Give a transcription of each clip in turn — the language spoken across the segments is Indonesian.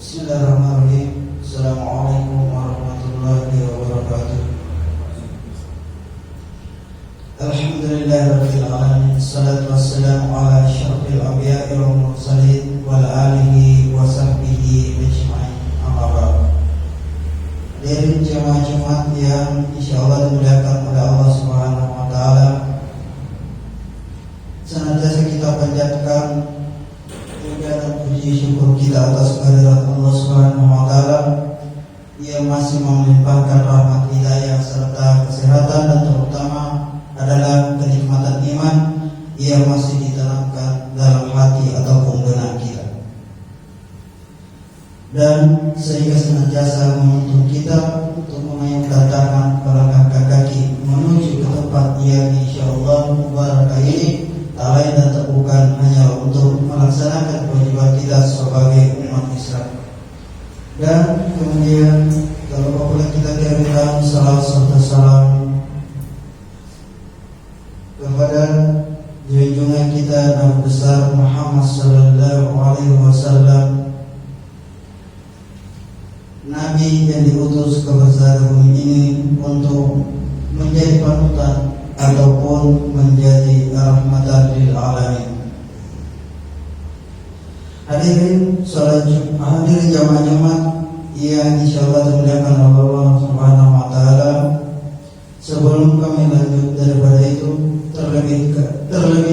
Bismillahirrahmanirrahim. Assalamualaikum warahmatullahi wabarakatuh. Alhamdulillahirabbil alamin. Wassalatu wassalamu ala asyrafil anbiya'i wal mursalin wa ala alihi wa sahbihi ajma'in. Amma ba'd. Hadirin jemaah-jemaah yang insyaallah dimuliakan oleh Allah Subhanahu wa taala. Senantiasa kita panjatkan dan puji syukur kita atas kehadirat Allah Subhanahu wa taala yang masih melimpahkan rahmat hidayah serta kesehatan, dan terutama adalah kenikmatan iman yang masih ditanamkan dalam hati ataupun benak kita, dan sehingga senantiasa menuntun kita untuk mengayunkan tangan, melangkahkan kaki menuju ke tempat yang insyaallah mubarakah ini tak lain dan tak bukan hanya untuk melaksanakan kewajiban kita sebagai umat Islam. Dan kemudian kalau apabila kita kirimkan salam serta salam kepada junjungan kita Nabi besar Muhammad sallallahu alaihi wasallam, Nabi yang diutus ke besar bumi ini untuk menjadi panutan ataupun menjadi rahmatan lil alamin. Hadirin salat Jumat, hadirin jamaah-jamaah yang insyaallah dimuliakan oleh Allah Subhanahu wa taala. Sebelum kami lanjut daripada itu, terlebih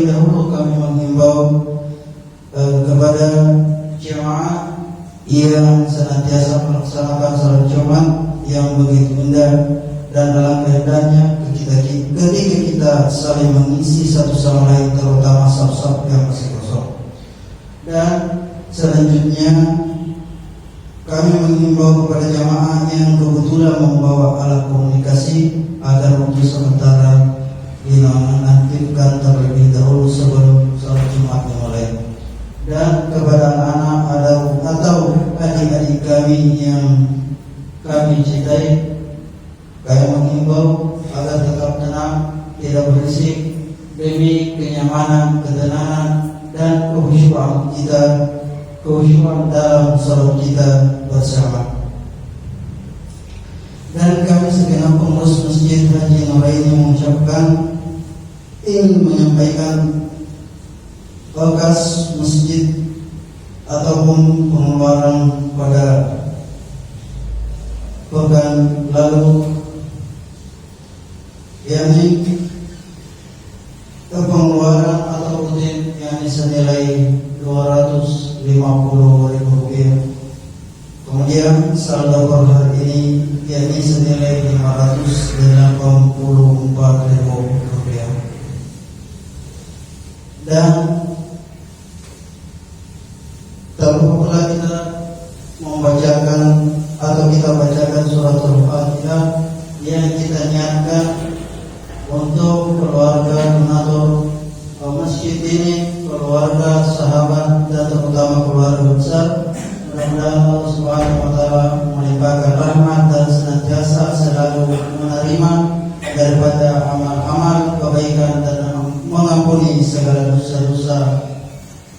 dahulu kami menghimbau kepada jemaah yang senantiasa melaksanakan salat Jumat yang begitu indah, dan dalam kehendaknya ketika kita saling mengisi satu sama lain, terutama saf-saf yang masih kosong. Dan selanjutnya kami mengimbau kepada jamaah yang kebetulan membawa alat komunikasi agar untuk sementara dinonaktifkan terlebih dahulu sebelum salat Jumat dimulai. Dan kepada anak-anak atau adik-adik kami yang kami cintai, kami mengimbau agar tetap tenang, tidak berisik, demi kenyamanan, ketenangan, dan kehusyuan dalam salat kita bersama. Dan kami segenap pengurus Masjid Haji Nuraini mengucapkan, ingin menyampaikan bekas masjid ataupun pengeluaran pada pekan lalu, yakni pengeluaran atau rutin yang senilai Rp250.000. Kemudian saldo per hari ini yakni senilai Rp584.000. Dan terlupa kita membacakan atau kita bacakan surat Al-Fatihah yang kita niatkan untuk keluarga donatur masjid ini, keluarga, sahabat, dan terutama keluarga besar. Mudah-mudahan Allah Subhanahu wa taala melimpahkan rahmat dan senantiasa selalu menerima daripada amal-amal kebaikan dan mengampuni segala dosa-dosa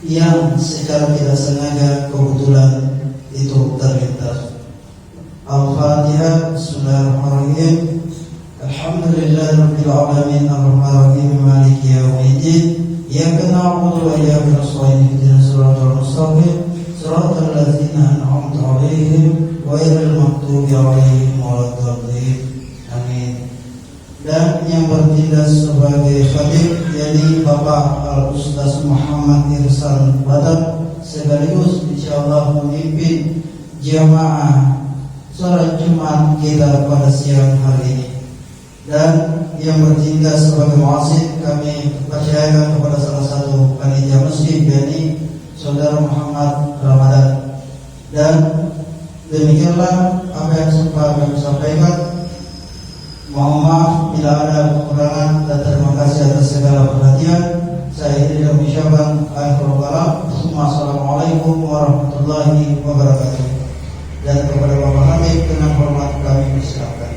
yang secara tidak sengaja kebetulan itu terlintas. Al-Fatihah. Bismillahirrahmanirrahim. Alhamdulillahirabbil alamin arrahmanirrahim maliki yaumiddin iyyaka na'budu wa iyyaka nasta'in ihdinas siratal mustaqim siratal ladzina an'amta 'alaihim ghairil maghdubi 'alaihim waladdallin. Amin. Dan yang bertindak sebagai khatib yakni Bapak Al-Ustaz Muhammad Irsan Batak, sekaligus insyaallah memimpin jamaah salat Jumat kita pada siang hari ini. Dan yang bertindak sebagai muazzin kami percayakan kepada salah satu panitia masjid yakni Saudara Muhammad Ramadan. Dan demikianlah apa yang sempat kami sampaikan. Mohon maaf bila ada kekurangan, dan terima kasih atas segala perhatian. Saya Idris Syahban akhirul kalam. Assalamualaikum warahmatullahi wabarakatuh. Dan kepada Bapak Hamid dengan hormat kami persilakan.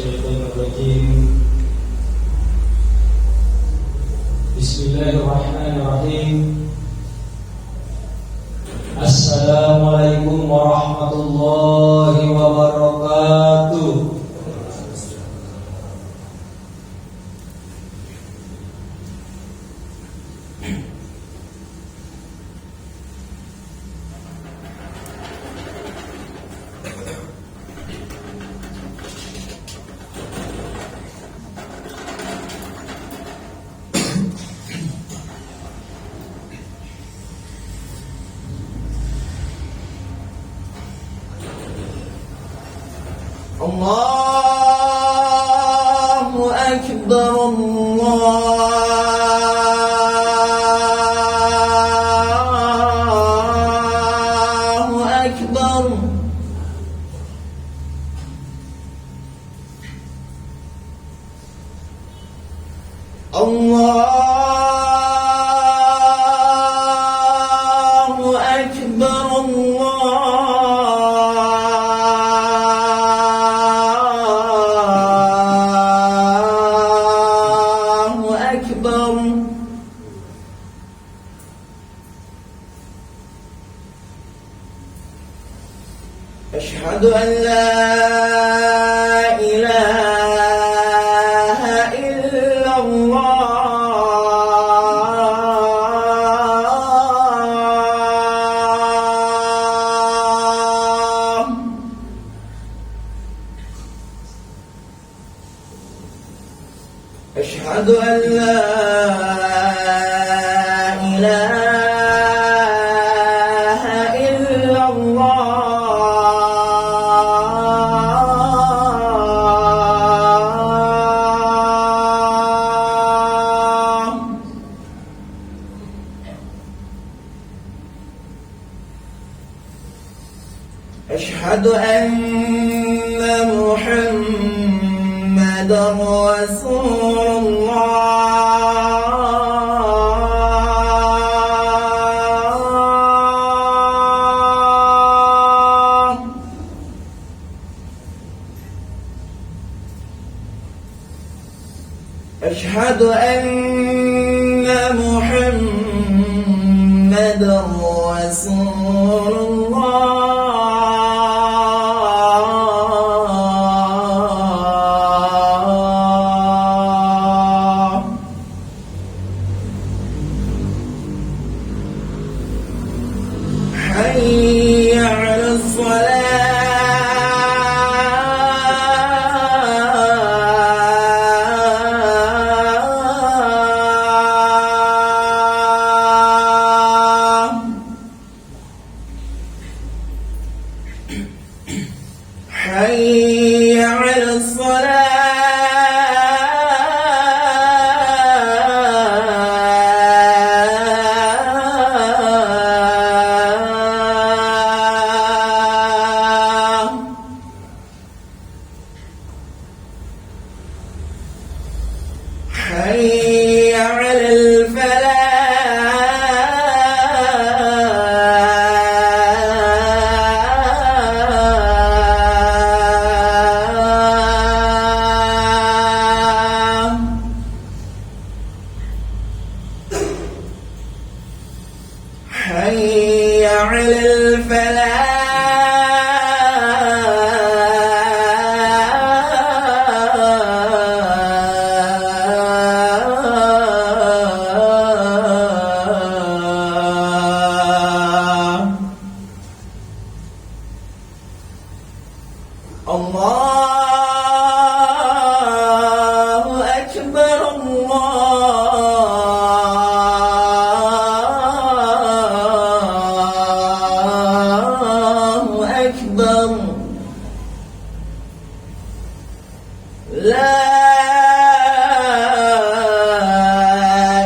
Minasyaitonirrajim. Bismillahirrahmanirrahim. Assalamualaikum warahmatullahi wabarakatuh. Allahu Akbar, Allahu Akbar. Allahu Akbar, Allahu Akbar. Asyhadu an la ilaha illallah. Asyhadu an la ilaha illallah. Asyhadu anna Muhammadar Rasulullah. Asyhadu anna Muhammadar Rasulullah. Hayya 'alas salah. Hayya 'alas salah. Hayya 'alal falah. Hayya 'alal falah. Allahu Akbar, Allahu Akbar. La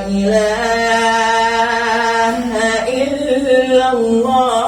ilaha illallah.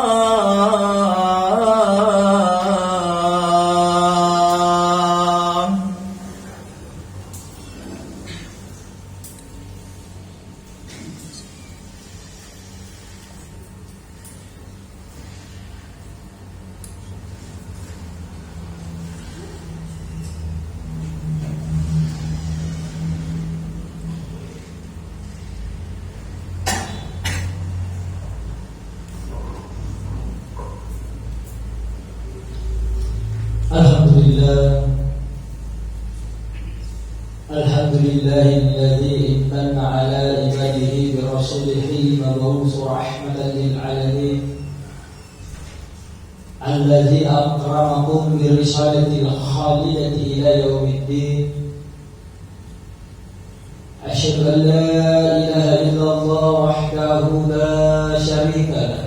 لله الحمد لله الذي امتن على عباده برسوله المبعوث رحمة للعالمين الذي أكرمكم برسالة الخالدة إلى يوم الدين أشهد أن لا إله إلا الله وحده لا شريك له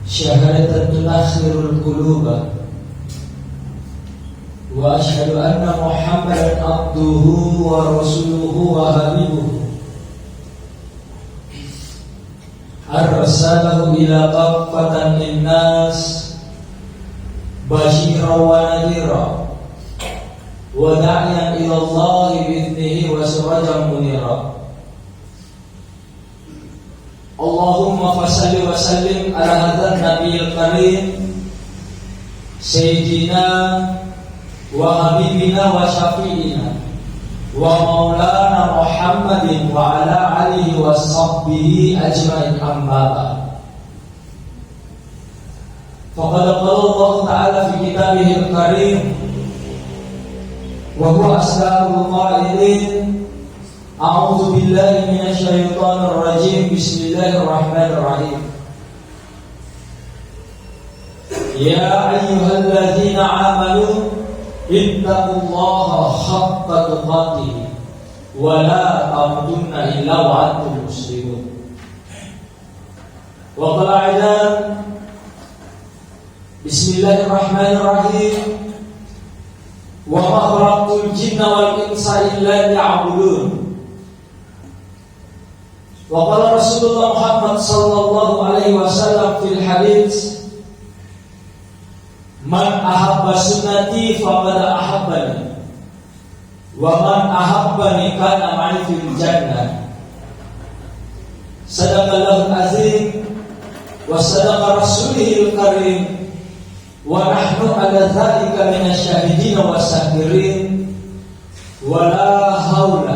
شهادة تنخر القلوب وأشهد أن محمدا عبده ورسوله وحبيبه أرسله إلى كافة للناس بشيرا ونذيرا وداعيا إلى الله بإذنه وسراجا منيرا اللهم فصل وسلم على هذا النبي الكريم سيدنا وحبيبنا وشفيعنا ومولانا محمد وعلى آله وصحبه أجمعين أما بعد فقد قال الله تعالى في كتابه الكريم وهو أصدق القائلين أعوذ بالله من الشيطان الرجيم بسم الله الرحمن الرحيم يا أيها الذين آمنوا اتقوا الله حق تقاته ولا تموتن إلا وأنتم مسلمون وقال أيضا بسم الله الرحمن الرحيم وما خلقت الجن والإنس إلا ليعبدون وقال رسول الله محمد صلى الله عليه وسلم في الحديث من أحب سنتي فقد أحبني ومن أحبني كان معي في الجنة صدق الله العظيم وصدق رسوله الكريم ونحن على ذلك من الشاهدين والشاكرين ولا حول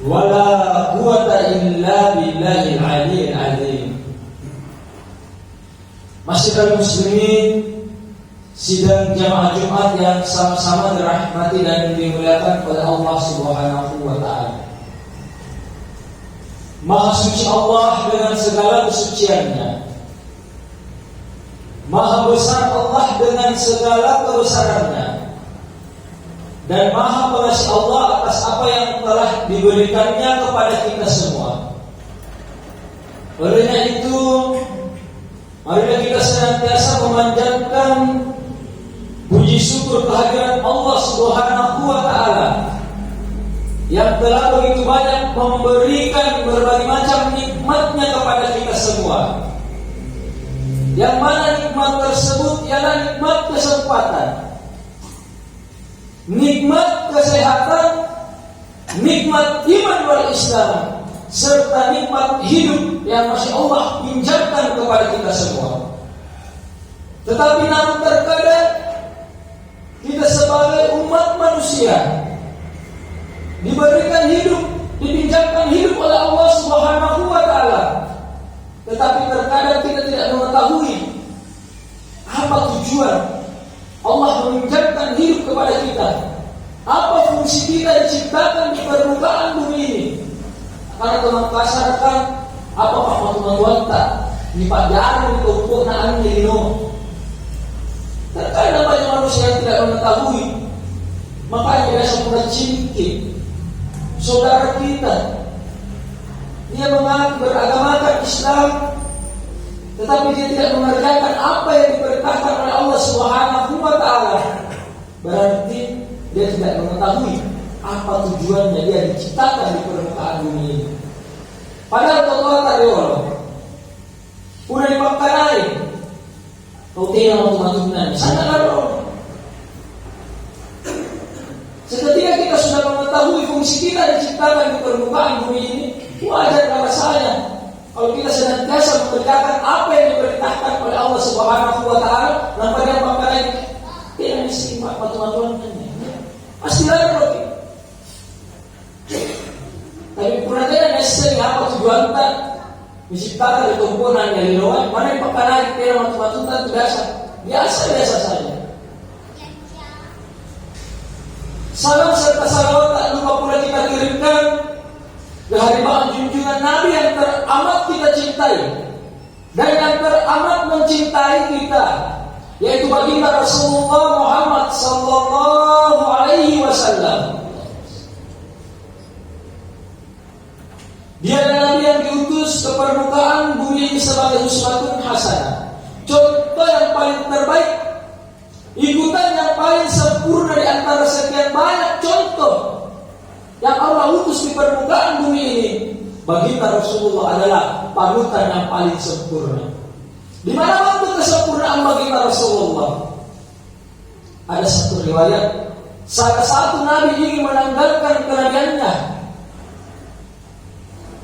ولا قوة إلا بالله العلي العظيم. Masyarakat muslimin, sidang jamaah Jumat yang sama-sama dirahmati dan dimuliakan oleh Allah Subhanahu wa taala. Maha suci Allah dengan segala kesuciannya. Maha besar Allah dengan segala kebesarannya. Dan maha pengasih Allah atas apa yang telah diberikannya kepada kita semua. Olehnya itu, marilah kita senantiasa memanjatkan puji syukur kehadiran Allah Subhanahu wa taala yang telah begitu banyak memberikan berbagai macam nikmatnya kepada kita semua. Yang mana nikmat tersebut ialah nikmat kesempatan, nikmat kesehatan, nikmat iman wal Islam, serta nikmat hidup yang masih Allah pinjamkan kepada kita semua. Tetapi namun terkadang kita sebagai umat manusia diberikan hidup, dipinjamkan hidup oleh Allah Subhanahu wa taala. Tetapi terkadang kita tidak mengetahui apa tujuan Allah meminjamkan hidup kepada kita. Apa fungsi kita diciptakan di permukaan bumi ini? Karena teman kasarkan apa teman wanita di padaran di tumpuk na angin terkadang banyak manusia yang tidak mengetahui. Makanya biasa pernah cingkit saudara kita, dia mengaku beragamakan Islam, tetapi dia tidak mengerjakan apa yang diperintahkan oleh Allah Subhanahu wa taala. Berarti dia tidak mengetahui apa tujuannya dia diciptakan di permukaan bumi ini. Padahal Allah Ta'ala udah dipakaiin. Kau tidak mau matunan, sana lalu. Seketika kita sudah mengetahui fungsi kita diciptakan di permukaan bumi ini, wajar rasanya kalau kita senantiasa mengerjakan apa yang diperintahkan oleh Allah Subhanahu wa taala, tanpa dia pakaiin. Tidak mesti matuan pasti lalu. Tapi pernah nasi apa tujuan kita diciptakan di tumpuan yang di luar, mana yang pakaian tidak matu-matutan biasa saja. Salam serta salawat tak lupa pula kita kirimkan ke hadirat junjungan Nabi yang teramat kita cintai dan yang teramat mencintai kita, yaitu baginda Rasulullah Muhammad sallallahu alaihi wasallam. Dia adalah Nabi yang diutus ke permukaan bumi ini sebagai uswatun hasanah, contoh yang paling terbaik, ikutan yang paling sempurna di antara sekian banyak contoh yang Allah utus di permukaan bumi ini. Baginda Rasulullah adalah panutan yang paling sempurna. Di mana waktu kesempurnaan baginda Rasulullah? Ada satu riwayat, salah satu nabi ingin menanggalkan kenabiannya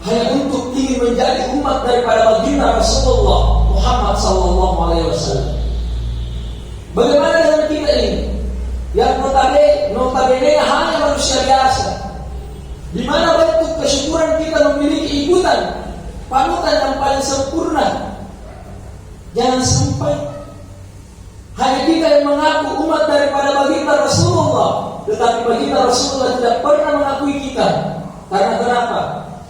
hanya untuk ingin menjadi umat daripada baginda Rasulullah Muhammad sallallahu alaihi wasallam. Bagaimana dengan kita ini yang notabene hanya manusia biasa, di mana bentuk kesyukuran kita memiliki ikutan panutan yang paling sempurna? Jangan sampai hanya kita yang mengaku umat daripada baginda Rasulullah, tetapi baginda Rasulullah tidak pernah mengakui kita. Karena kenapa?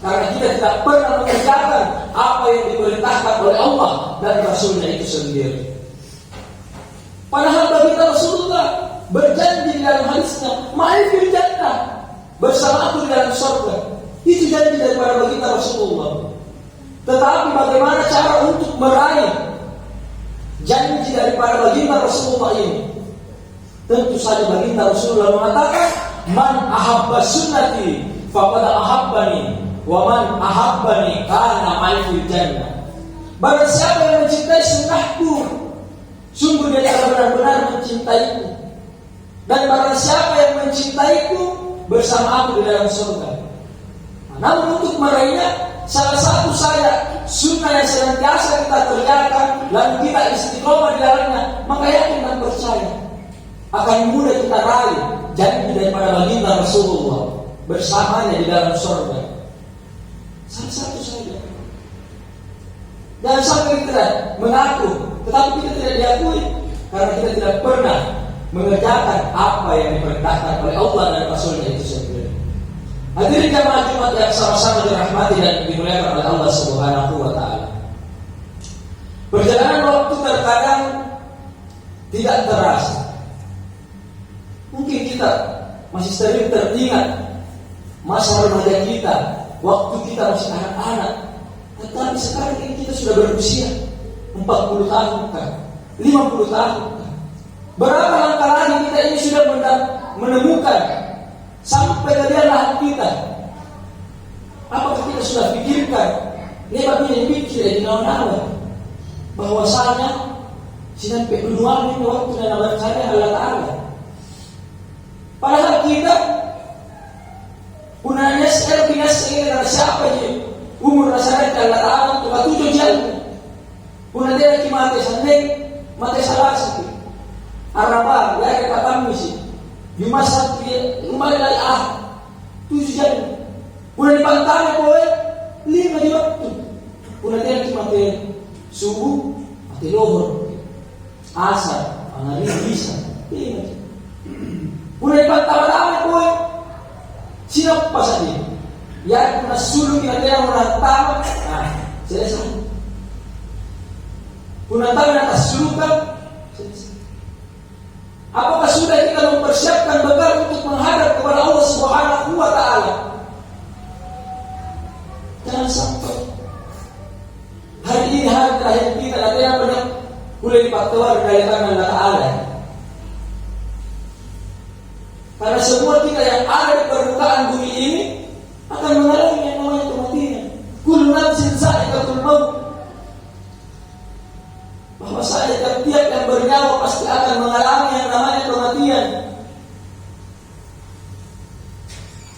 Karena kita tidak pernah mengerjakan apa yang diperintahkan oleh Allah dan Rasulnya itu sendiri. Padahal baginda Rasulullah berjanji di dalam hadisnya, "Ma'i fil jannah," bersama aku di dalam surga. Itu janji daripada baginda Rasulullah. Tetapi bagaimana cara untuk meraih janji daripada baginda Rasulullah ini? Tentu saja baginda Rasulullah mengatakan, "Man ahabba sunnati faqad ahabbani, wa man ahabbani kana ma'i fil jannah." Barang siapa yang mencintai sunnahku, sungguh dia akan benar-benar mencintaiku. Dan barang siapa yang mencintaiku, bersama aku di dalam surga. Namun untuk meraihnya, salah satu saja sunnah yang senantiasa kita kerjakan, lalu kita istiqomah di dalamnya, maka yakin dan percaya akan mudah kita raih janji daripada baginda Rasulullah bersamanya di dalam surga. Salah satu saja. Jangan sampai kita mengaku, tetapi kita tidak diakui karena kita tidak pernah mengerjakan apa yang diperintahkan oleh Allah dan Rasulnya itu sendiri. Hadirin jamaah Jumat yang sama-sama dirahmati dan dimuliakan oleh Allah Subhanahu wa taala. Perjalanan waktu terkadang tidak terasa. Mungkin kita masih sering teringat masa remaja kita, waktu kita masih anak-anak. Tetapi sekarang ini kita sudah berusia 40 tahun kan, 50 tahun kan. Berapa langkah lagi kita ini sudah menemukan sampai ke dalam kita? Apakah kita sudah pikirkan? Ini bagian yang pikir di naon-naon bahwasanya sinampe duduan ini waktu dan bercanda Allah Ta'ala. Padahal kita punanya sekarang ini dari siapa je? Umur rasakan Allah Ta'ala untuk 7 jam. Punanya dia lagi mati sandeng, mati salah sikit. Araba, ya kita misi. Cuma satu dia, kembali lagi 7 jam. Punanya dipantang poe 5 di waktu. Punanya dia lagi mati subuh, mati lohor, asar, analis bisa. Punanya dipantang poe sinap pas dia. Ya kuna suluk kita dia menantang. Nah, selesai. Kuna tahu nak sulukan. Apakah sudah kita mempersiapkan bekal untuk menghadap kepada Allah Subhanahu wa taala? Jangan sampai hari ini hari terakhir kita ada yang benar boleh dipatuar dari tangan Allah Ta'ala. Karena semua kita yang ada di permukaan bumi ini akan mengalami yang namanya kematian. Kullu nafsin za'iqatul maut. Bahwa saya setiap yang bernyawa pasti akan mengalami yang namanya kematian.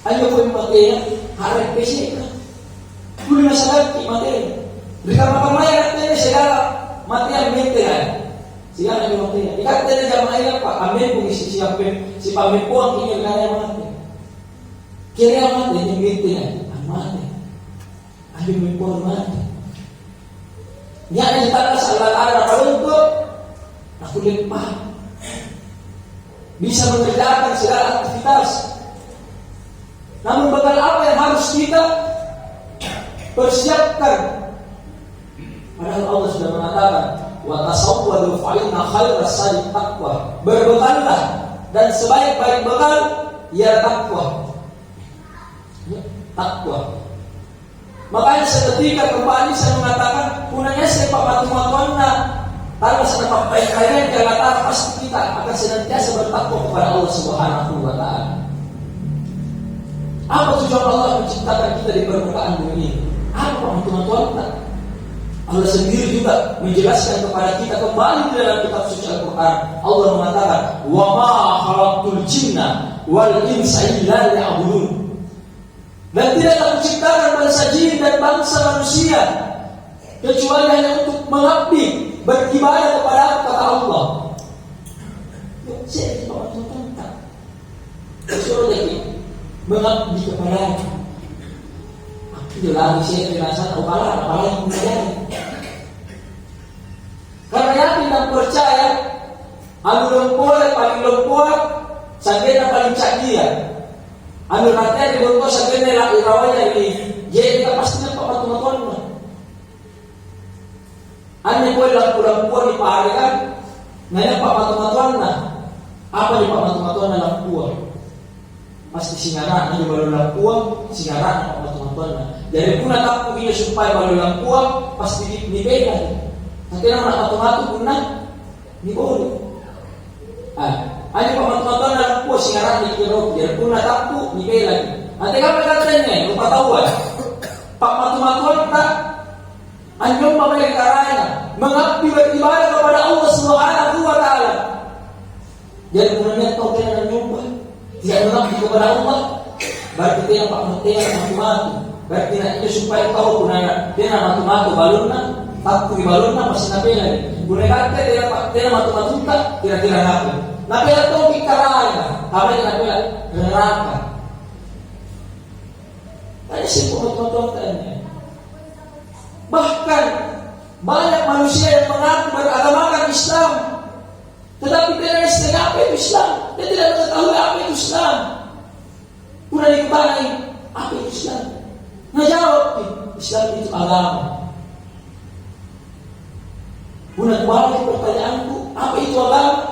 Ayo pun matinya hari pesek. Dulu masalah matinya. Di kamar mayat ini segala matian matian. Siapa yang matian? Ikat dari jamaah apa? Amin pun si pamit puang ini kaya mati. Kira mati yang matian. Mati. Amin pun mati. Dia ada di tanah Allah Ta'ala untuk aku limpah. bisa mengerjakan segala aktivitas. Namun bekal apa yang harus kita persiapkan? Padahal Allah sudah mengatakan, wa tasawwadu fa inna khairas zadi taqwa. Berbekallah, dan sebaik-baik bekal ialah takwa. Takwa. Makanya seketika kembali saya mengatakan, punanya saya pamatu-matuanna, tanpa saya pakai kata pasti kita akan senantiasa bertakwa kepada Allah Subhanahu wa Ta'ala. Apa tujuan Allah menciptakan kita di permukaan bumi ini? Apa pamatu-matuanna? Allah sendiri juga menjelaskan kepada kita kembali di dalam kitab suci Al-Quran. Allah mengatakan, wa ma khalaqtul jinna wal insa illa liya'budun. Dan tidaklah menciptakan bangsa jin dan bangsa manusia kecuali hanya untuk mengabdi, beribadah kepada kata Allah. Saya tidak tentang disuruh lagi mengabdi kepada. Itu lagi saya dirasa apalagi yang menjadi. Karena yakin dan percaya, anu lompoy paling lompoy, sanggena paling cakia. Anu ratnya di lompoy sanggena irawanya ini, jadi kita pastinya pamatu-matuannya. Ane kowe lampu-lampuan di parekan, nanya pamatu-matuanna. Apa di pamatu-matuanna lampuan? Pasti singaran, ini baru lampuan, singaran pamatu-matuanna. Jadi puna tapu dia supaya baru lampuan, pasti dibeda. Nanti nama matu-matu puna, ini boleh. Hanya pamatu-matuanna lampuan, singaran di kiro, jadi puna tapu, dibeda lagi. Nanti kapan katanya, lupa tahuan. Pak matu-matuan tak anjung pemilik karanya mengabdi beribadah kepada Allah Subhanahu wa Ta'ala. Jadi punanya tahu dia nyumpah tidak mengabdi kepada Allah, berarti dia pak matu-matu. Berarti itu supaya tahu punanya dia matu-matu balunna, tapu di balunna masih nabi lagi. Punanya dia matu-matu tak kira-kira nabi. Nabi tahu di karanya, apa yang nabi neraka. Tadi sih matu-matu tanya. Bahkan banyak manusia yang mengaku beragamakan Islam, tetapi tidak istilah apa itu Islam. Dia tidak mengetahui apa itu Islam. Pernah ditanya apa itu Islam? Nah jawab, Islam itu agama. Pernah balik pertanyaanku, apa itu agama?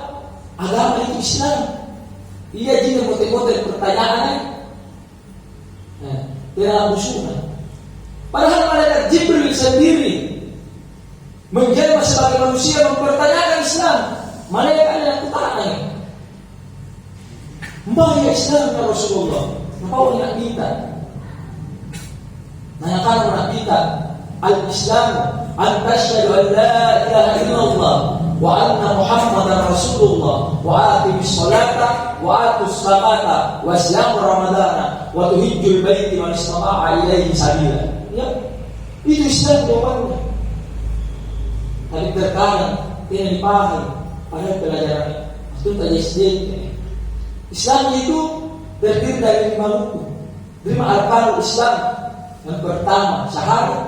Agama itu Islam. Ia juga motel-motel pertanyaannya. Tidak musuhnya. Padahal malaikat Jibril sendiri menjelma sebagai manusia mempertanyakan Islam. Malaikat yang kutanya, "Mbak ya Islam ya Rasulullah, apa nak kita?" Nanyakan nak kita, "Al-Islam an tashhadu an la ilaha illallah wa anna Muhammadar Rasulullah wa aqimis salata wa atus zakata wa siyam ramadana wa tuhijjul baiti man istata'a ilaihi sabila." Ya, itu Islam jawabannya. Tapi terkadang tidak dipahami pada pelajaran itu tadi SD. Islam itu terdiri dari 5 rukun, 5 arkanul Islam. Yang pertama syahadat,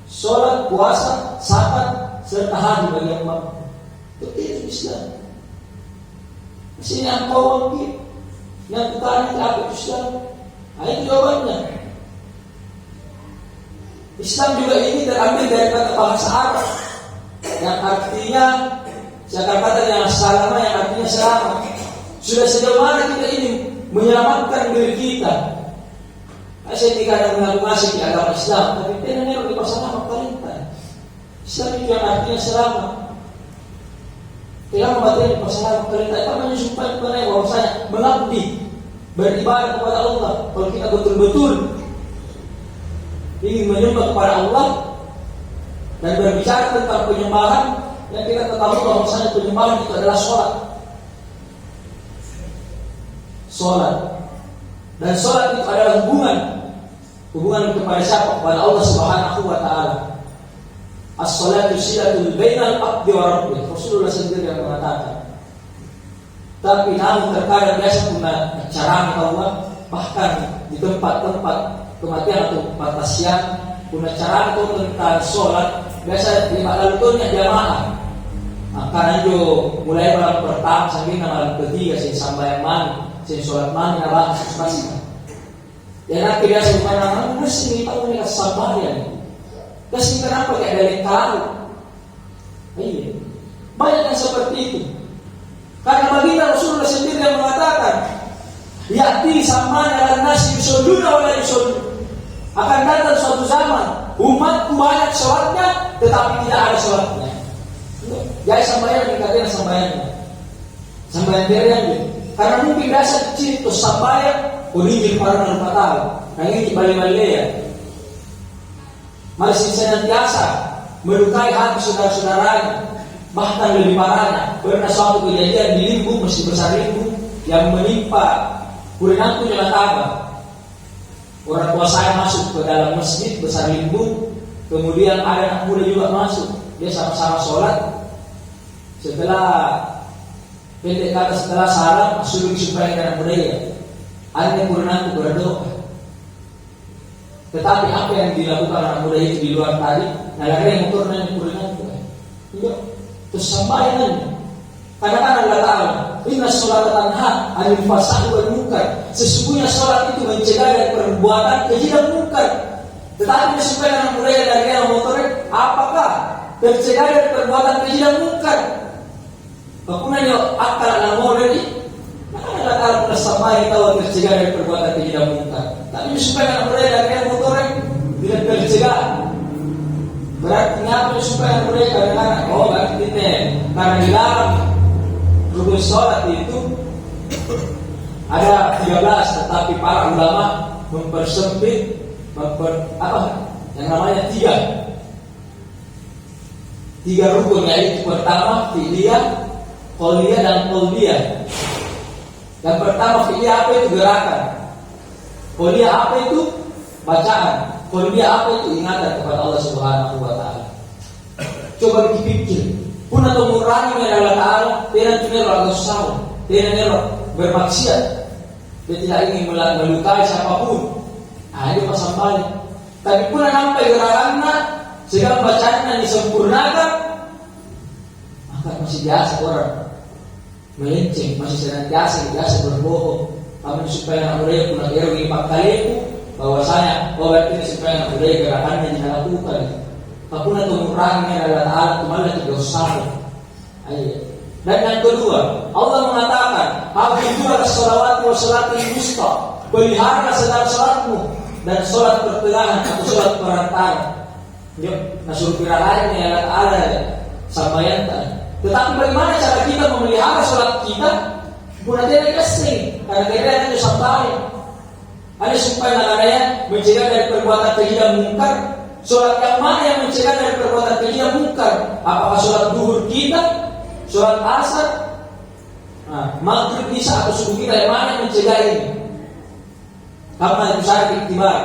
sholat, puasa, zakat, serta haji bagi yang mampu. Itu Islam. Di sini engkau mungkin yang bertanya apa itu Islam? Nah, itu jawabannya. Islam juga ini terambil dari kata bahasa Arab yang artinya kata yang salama, yang artinya selamat. Sudah sejauh mana kita ini menyelamatkan diri kita? Saya tidak ada mengaku-ngaku di agama Islam, tapi tidak ada di pasal perintah. Islam itu yang artinya selamat. Tidak membatasi di pasal perintah. Itu menyumpah kepada bahwasanya mengabdi, beribadah kepada Allah. Kalau kita betul-betul ingin menyembah kepada Allah dan berbicara tentang penyembahan, yang kita ketahui bahwasanya penyembahan itu adalah sholat. Dan sholat itu adalah hubungan kepada siapa? Kepada Allah Subhanahu wa Ta'ala. As-salatu silatul bainal abdi wa rabbih. Rasulullah sendiri yang mengatakan. Tapi namun terkadang biasa punya cara Allah, bahkan di tempat-tempat kematian atau kematian punya cara itu tentang sholat. Biasa 5 lalu jamaah. Karena itu mulai malam pertama sampai malam ketiga saya sampai mani, saya sholat mani nalar susah. Dan akhirnya saya bukan orang mesti tahu mereka sambayan. Kasih kenapa kayak ada lekal? Iya, banyak yang seperti itu. Karena baginda Rasulullah sendiri yang mengatakan, ya'ti samana lan nasi yusalluna wa la yusallun. Akan datang suatu zaman umatku banyak sholatnya tetapi tidak ada sholatnya. Jadi sambayan dikatakan sambayan berian. Karena mungkin dasar kecil itu sambayan urijil para tahu. Nah ini balik-balik ya. Masih senantiasa melukai hati saudara-saudaranya. Bahkan lebih parahnya, pernah suatu kejadian di Limbung, masih besar Limbung, yang menimpa kurinanku jalan Tabah. Orang tua saya masuk ke dalam masjid besar Limbung, kemudian ada anak muda juga masuk. Dia sama-sama sholat. Setelah pendek kata setelah salam, suruh supaya anak muda ya. Ada kurinanku berdoa. Tetapi apa yang dilakukan anak muda itu di luar tadi, nalari yang motor nanya kurinanku. Iya. Terus sambayan kadang-kadang Allah Ta'ala inna sholata tanha 'anil fahsya'i wal munkar. Sesungguhnya sholat itu mencegah dari perbuatan keji dan munkar. Tetapi supaya anak muda yang dari yang motornya, apakah mencegah dari perbuatan keji dan munkar? Bakunanya akal anak muda ini Allah Ta'ala pernah sambayan tahu mencegah dari perbuatan keji dan munkar. Tapi supaya anak muda yang dari yang motornya tidak tercegah. Berarti ngapa supaya mereka kadang-kadang berarti kita karena di dalam rukun sholat itu ada 13, tetapi para ulama mempersempit yang namanya 3 rukun, yaitu pertama fi'liyah, qauliyah dan qauliyah. Yang pertama fi'liyah apa itu gerakan, qauliyah apa itu bacaan, qauliyah apa itu ingatan kepada Allah Subhanahu wa taala. Coba dipikir, pun atau mengurangi Allah Ta'ala, tidak meneror atau salah, tidak meneror bermaksiat, dia tidak ingin melukai siapapun. Nah, itu pasang balik. Tapi pun sampai gerakannya, segala bacaannya disempurnakan, maka masih biasa orang melenceng, masih senantiasa berbohong. Kami supaya anak muda pun akhirnya mengipak kaliku, bahwasanya berarti ini supaya anak muda gerakannya tidak lakukan. Kapuna tumurangnya adalah Ta'ala kemana ke dosa. Dan yang kedua, Allah mengatakan, hafizu ala sholawati wa sholatil wusta. Pelihara segala sholatmu dan sholat pertengahan atau sholat perantara. Nah suruh piralain ya Allah Ta'ala sambayan. Tetapi bagaimana cara kita memelihara sholat kita? Bukan dia kasih, karena dia itu sampai. Ada supaya nadanya mencegah dari perbuatan keji dan munkar. Sholat yang mana yang mencegah dari perbuatan keji dan munkar? Apakah sholat duhur kita, sholat asar, maghrib, isya atau subuh kita, yang mana yang mencegah ini? Karena itu saya iktibar.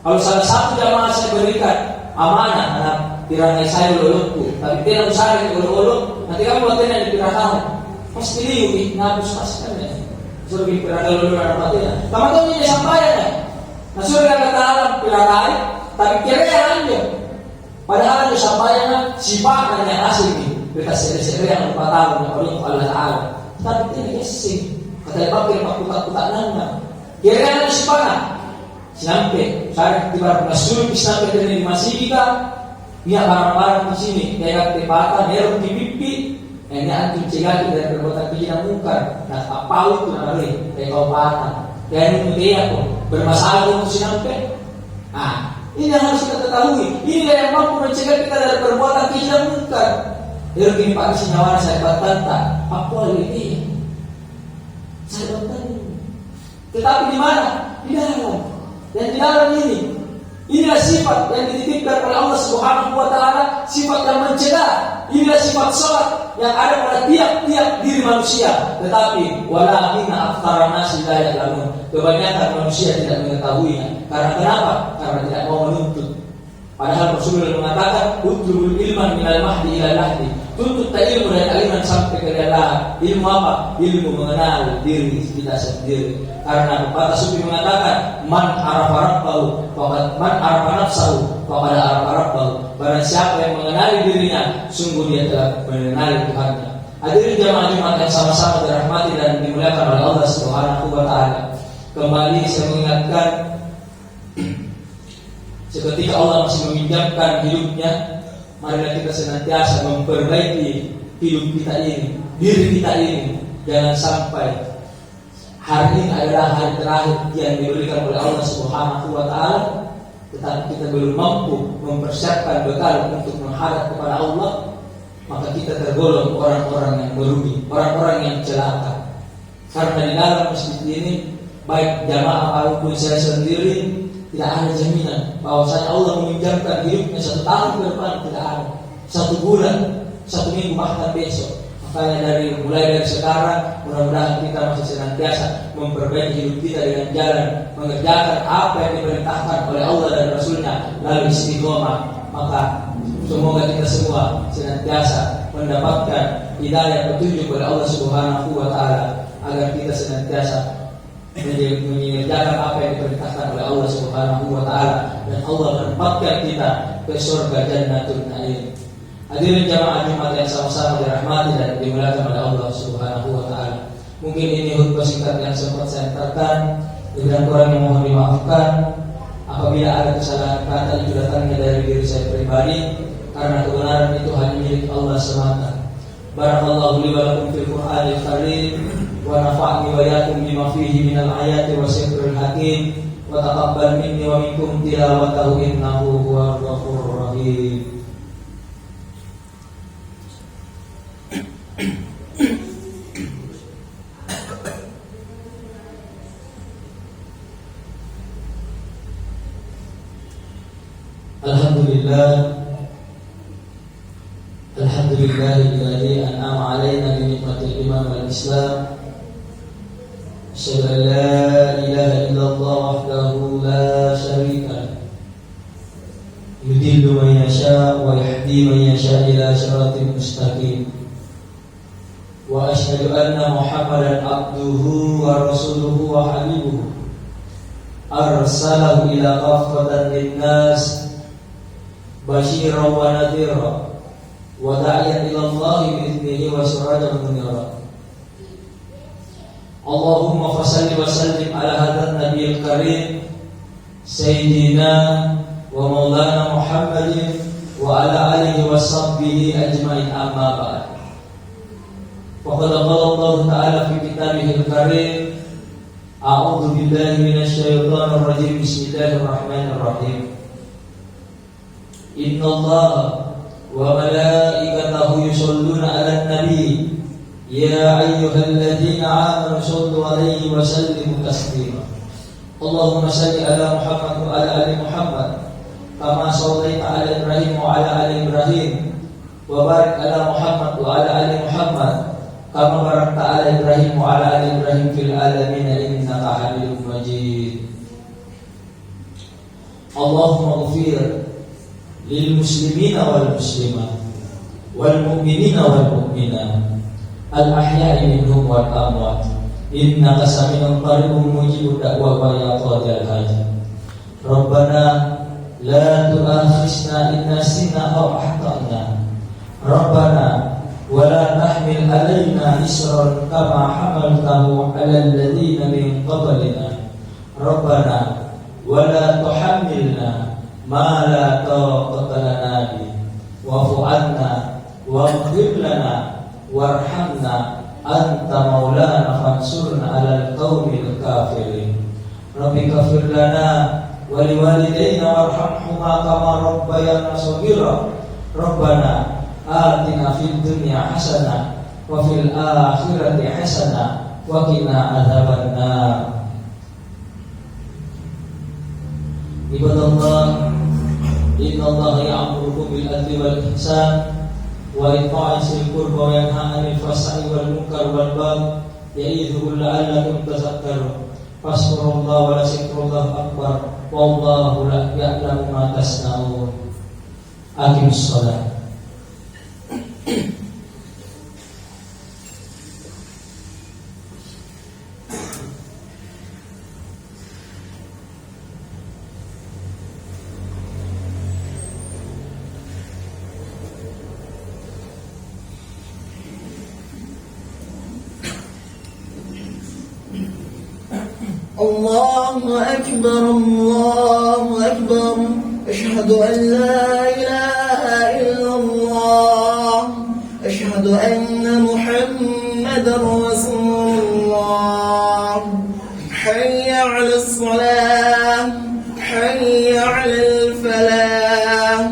Kalau salah satu jamaah saya berikan amanah, anak pirangai saya ululukku, tapi tidak usah ululuk, nanti kamu buatnya di piratamu, pasti liuki, ngabus paskan ya. Suruh di pirangai ululuk anak batina. Kamu tahu ini sampaian ya? Nah suruh kata alam pirangai, tapi kira aja. Padahal itu sampaian sifatnya yang asli nih. Kita seri-seri yang 4 tahun yang untuk Allah Ta'ala. Tapi ini sih kata pakir pakutak-kutak nana. Kira itu sifatnya. Sampai saya tiba masuk sampai dari masjid kita. Dia barang-barang di sini, kayak ketepatan, nerok di pipi. Ini antum cegah dari perbuatan keji dan munkar. Nah, apa itu namanya? Kayak kaupatan. Dan itu dia kok bermasalah untuk sampai. Nah, ini yang harus kita ketahui. Ini yang mampu mencegah kita dari perbuatan keji dan munkar. Dia begini Pak Sinyawan saya bantah. Apa ini? Saya bantah. Tetapi di mana? Di dalam. Dan di dalam inilah sifat yang dititipkan oleh Allah Subhanahu wa taala, sifat yang mencegah. Inilah sifat salat yang ada pada tiap-tiap diri manusia. Tetapi walakinna aktsara nasi la ya'lamun. Kebanyakan manusia tidak mengetahuinya. Karena kenapa? Karena tidak mau menuntut. Padahal Rasulullah mengatakan utlubul ilman minal mahdi ila lahdi. Tuntut ilmu dan aliman sampai ke dalam ilmu apa? Ilmu mengenal diri kita sendiri. Karena pepatah sufi mengatakan man arafa rabbahu man arafa nafsahu faqad arafa rabbahu. Barang siapa yang mengenali dirinya, sungguh dia telah mengenali Tuhannya. Hadirin jamaah Jumat yang sama-sama dirahmati dan dimuliakan oleh Allah Subhanahu wa taala. Kembali saya mengingatkan, seketika Allah masih meminjamkan hidupnya, marilah kita senantiasa memperbaiki hidup kita ini, diri kita ini. Jangan sampai hari ini adalah hari terakhir yang diberikan oleh Allah Subhanahu wa taala, tetapi kita belum mampu mempersiapkan bekal untuk menghadap kepada Allah, maka kita tergolong orang-orang yang merugi, orang-orang yang celaka. Karena di dalam masjid ini, baik jamaah maupun saya sendiri, tidak ada jaminan bahwasanya Allah meminjamkan hidupnya 1 tahun ke depan, tidak ada. 1 bulan, 1 minggu, bahkan besok. Makanya mulai dari sekarang, mudah-mudahan kita masih senantiasa memperbaiki hidup kita dengan jalan mengerjakan apa yang diperintahkan oleh Allah dan Rasulnya, lalu istiqomah. Maka semoga kita semua senantiasa mendapatkan hidayah petunjuk oleh Allah Subhanahu wa taala, agar kita senantiasa mengerjakan apa yang diperintahkan oleh Allah Subhanahu wa taala, dan Allah menempatkan kita ke surga Jannatul Na'im. Hadirin jamaah Jumat yang sama-sama dirahmati dan dimuliakan oleh Allah Subhanahu wa taala. Mungkin ini khutbah singkat yang sempat saya katakan, dan kurang yang mohon dimaafkan apabila ada kesalahan kata yang datangnya dari diri saya pribadi, karena kebenaran itu hanya milik Allah semata. Barakallahu li wa lakum fil Qur'anil Karim, wa nafa'ni wa iyyakum bima fihi minal ayati wasikril hakim, wa taqabbal minni wa minkum tilawatahu innahu huwal ghafurur rahim. Alhamdulillahilladzi an'ama 'alaina bi ni'matil iman wal islam. Asyhadu an la ilaha illallah wahdahu la syarika lahu. Yudillu man yasha' wa yahdi man yasha' ila siratin mustaqim. Wa asyhadu anna Muhammadan abduhu wa rasuluhu wa habibuhu. Arsalahu ila kaffatan linnas basyiran wa nadhira wa da'iyan ila Allah bi'idnihi wa sirajan munira. Allahumma fassalli wa sallim ala hadzal nabiyil karim sayyidina wa maulana Muhammadin wa ala alihi wa sahbihi ajma'in, amma ba'd. Faqad qala Allah ta'ala fi kitabihil karim, a'udzu billahi minasy syaithanir rajim, bismillahirrahmanirrahim. Innallaha wa malaikatahu yusholluna 'alan nabi ya ayyuhalladzina amanu shollu 'alaihi wa sallimu taslima. Allahumma shalli 'ala Muhammad wa 'ala ali Muhammad kama shallaita 'ala Ibrahim wa 'ala ali Ibrahim wa barik 'ala Muhammad wa 'ala ali Muhammad kama barakta 'ala Ibrahim wa 'ala ali Ibrahim fil alamin innaka Hamidum Majid. Allahumma ighfir lil muslimina wal muslimat wal mu'minina wal mu'minat al ahya'i minhum wal amwat innaka sami'un qaribun mujibud da'wa wa ya qadil hajat. Rabbana la tu'akhizna in nasina aw akhtana. Rabbana wa la tahmil 'alaina isran kama hamaltahu 'alal ladzina min qablina. Rabbana wa la tuhammilna ma la taqata lana bi wa'fu 'anna waghfir lana warhamna anta maulana fansurna 'alal qaumil kafirin. Rabbi ighfir lana wa liwalidayna warhamhuma kama rabbayana shaghira. Rabbana atina fid dunya hasanah wa fil akhirati hasanah wa qina adzabannar. Ibadallah, innallaha ya'murukum bil adli wal ihsan wa ita'i dzil qurba wa yanha 'anil fahsya'i wal munkar wal baghi ya'idzukum la'allakum tadhakkarun. Fazkurullaha wa la zikrullahi akbar wallahu la ya'lamu ma tasna'un. Aqimus shalah. الله أكبر الله أكبر أشهد أن لا إله إلا الله أشهد أن محمدا رسول الله حي على الصلاة حي على الفلاح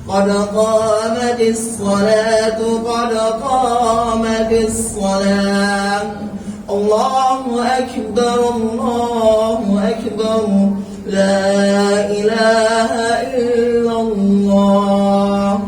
قد قامت الصلاة قد قامت الصلاة الله أكبر الله أكبر لا إله إلا الله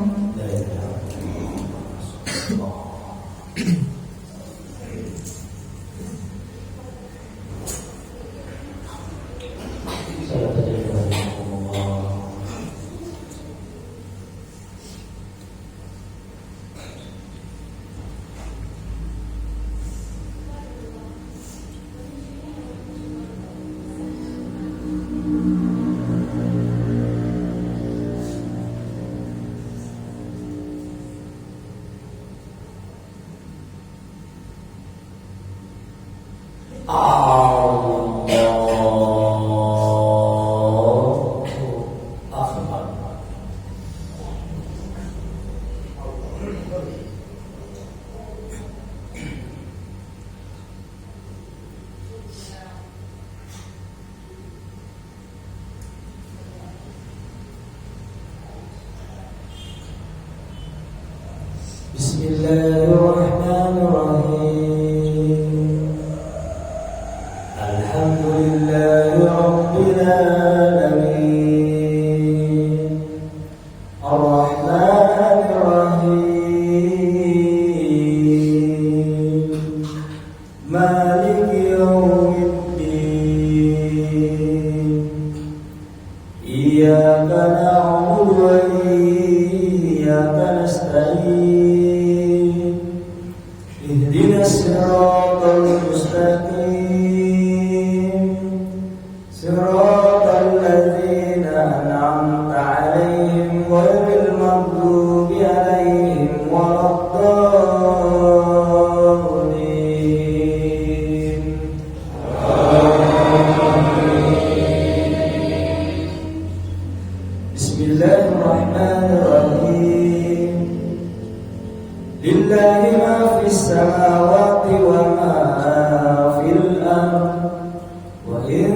Bismillahirrahmanirrahim. Alhamdulillahi rabbil alamin. Ar-Rahmanir Rahim. Maliki yawmiddin. Iyyaka na'budu wa iyyaka nasta'in. اهدنا الصراط المستقيم صراط الذين أنعمت عليهم غير المغضوب عليهم ولا الضالين بسم الله الرحمن الرحيم لله ما في السماوات وما في الأرض وإن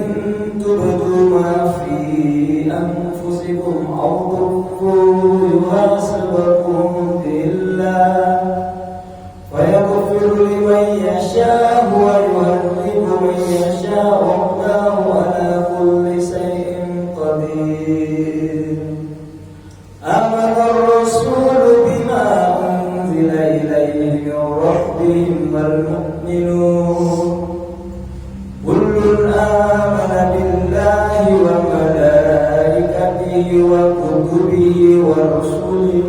تبدوا ما في أنفسكم أو تخفوه يحاسبكم به الله فيغفر لمن يشاء ويعذب من يشاء والله على كل شيء قدير آمن الرسول بما أنزل إليه من ربهم والمؤمنون كل آمن بالله وملائكته وكتبه ورسله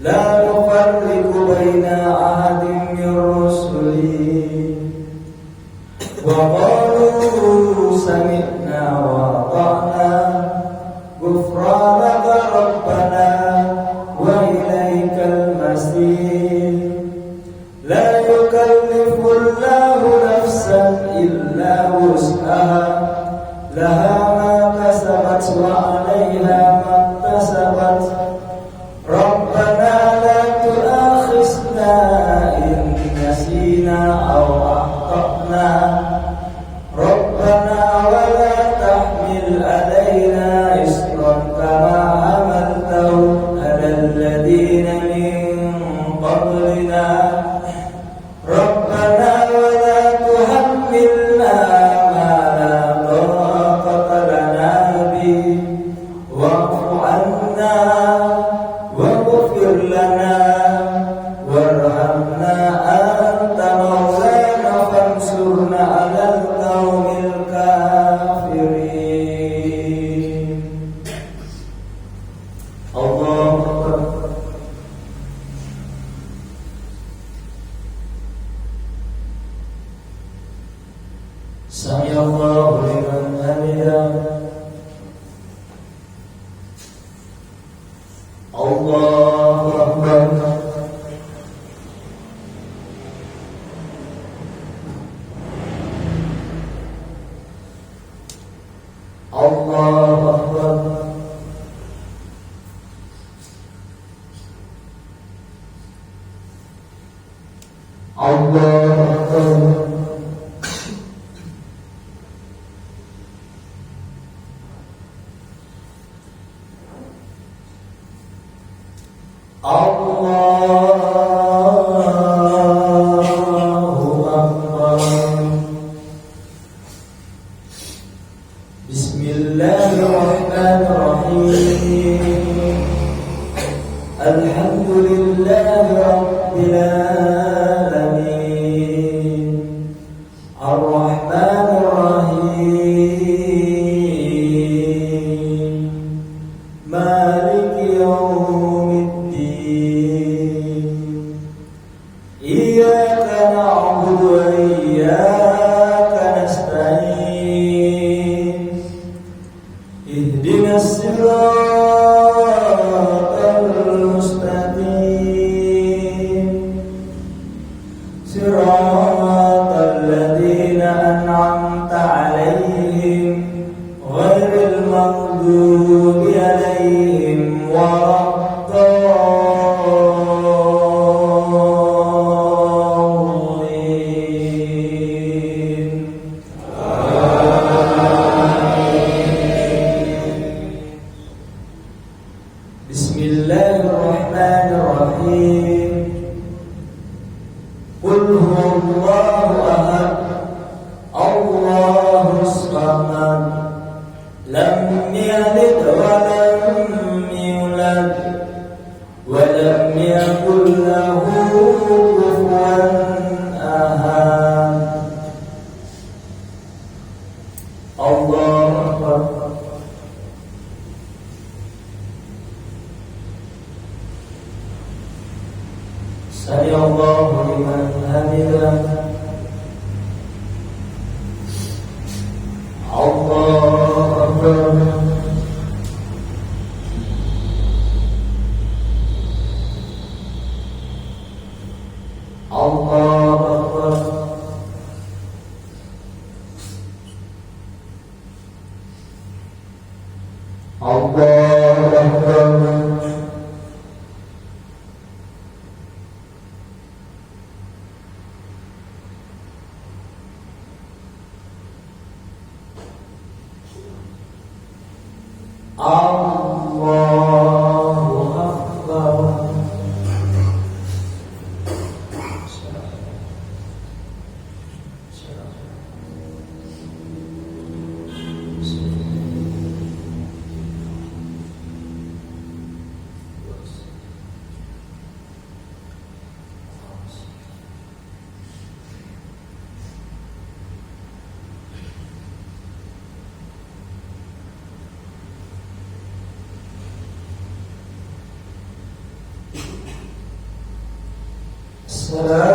لا نفرق بين أحد من رسله وقالوا سمعنا وأطعنا غفرانك ربنا وإليك المصير لا يكلف الله نفسا إلا وسعها لها ما كسبت وعليها ما اكتسبت ربنا لا تؤاخذنا إن نسينا أو أخطأنا ربنا ولا تحمل علينا إصرا كما حملته على الذين من قبلنا سمع الله لمن حمده الله أكبر الله أكبر الله أكبر الله أكبر بسم الله الرحمن الرحيم الحمد لله رب العالمين الرحمن الرحيم مالك يوم الدين إياك نعبد وإياك نستعين اهدنا الصراط المستقيم صراط الذين أنعمت عليهم غير المغضوب عليهم ولا الضالين بسم الله الرحمن الرحيم قل هو الله أحد الله الصمد لم يلد ولم يولد ولم يكن له كفوا أحد الله أكبر سمع الله لمن حمده الله أكبر الله أكبر الله أكبر الله أكبر السلام